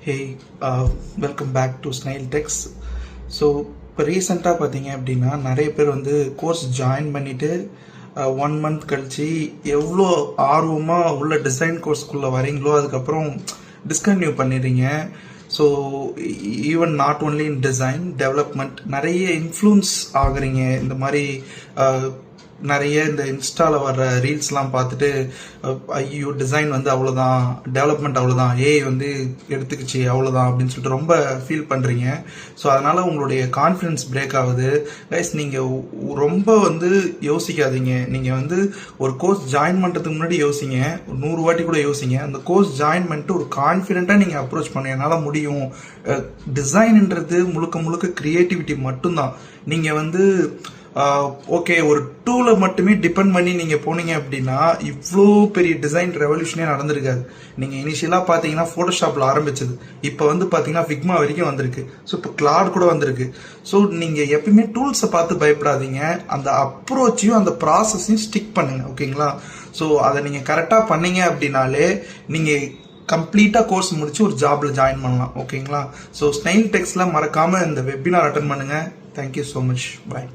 Hey welcome back to Snail Techs. So இப்போ ரீசெண்டாக பார்த்தீங்க அப்படின்னா நிறைய பேர் வந்து கோர்ஸ் ஜாயின் பண்ணிவிட்டு 1 மந்த் கழிச்சு எவ்வளோ ஆர்வமாக உள்ள டிசைன் கோர்ஸ்க்குள்ளே வரீங்களோ அதுக்கப்புறம் டிஸ்கன்டினியூ பண்ணிடுறீங்க. So even not only in design development நிறைய இன்ஃப்ளூன்ஸ் ஆகுறீங்க. இந்த மாதிரி நிறைய இந்த இன்ஸ்டாவில் வர்ற ரீல்ஸ்லாம் பார்த்துட்டு ஐயோ டிசைன் வந்து அவ்வளோதான், டெவலப்மெண்ட் அவ்வளோதான், ஏஐ வந்து எடுத்துக்கிச்சு அவ்வளோதான் அப்படின்னு சொல்லிட்டு ரொம்ப ஃபீல் பண்ணுறீங்க. ஸோ அதனால் உங்களுடைய கான்ஃபிடென்ஸ் பிரேக் ஆகுது. கைஸ் நீங்கள் ரொம்ப வந்து யோசிக்காதீங்க. நீங்கள் வந்து ஒரு கோர்ஸ் ஜாயின் பண்ணுறதுக்கு முன்னாடி யோசிங்க, 100 வாட்டி கூட யோசிங்க. அந்த கோர்ஸ் ஜாயின் பண்ணிட்டு ஒரு கான்ஃபிடென்ட்டாக நீங்கள் அப்ரோச் பண்ணுங்க. என்னால் முடியும். டிசைன்ன்றது முழுக்க முழுக்க க்ரியேட்டிவிட்டி மட்டும்தான். நீங்கள் வந்து ஓகே ஒரு டூலை மட்டுமே டிபெண்ட் பண்ணி நீங்கள் போனீங்க அப்படின்னா இவ்வளோ பெரிய டிசைன் ரெவல்யூஷனே நடந்திருக்காது. நீங்கள் இனிஷியலாக பார்த்தீங்கன்னா ஃபோட்டோஷாப்பில் ஆரம்பிச்சது இப்போ வந்து பார்த்தீங்கன்னா ஃபிக்மா வரைக்கும் வந்திருக்கு. ஸோ இப்போ கிளாட் கூட வந்திருக்கு. ஸோ நீங்கள் எப்பயுமே டூல்ஸை பார்த்து பயப்படாதீங்க. அந்த அப்ரோச்சையும் அந்த ப்ராசஸையும் ஸ்டிக் பண்ணுங்க. ஓகேங்களா? ஸோ அதை நீங்கள் கரெக்டாக பண்ணீங்க அப்படின்னாலே நீங்கள் கம்ப்ளீட்டாக கோர்ஸ் முடிச்சு ஒரு ஜாப்ல ஜாயின் பண்ணலாம். ஓகேங்களா? ஸோ ஸ்னைல் டெக்ஸில் மறக்காமல் இந்த வெபினார் அட்டன் பண்ணுங்கள். Thank you so much. பாய்.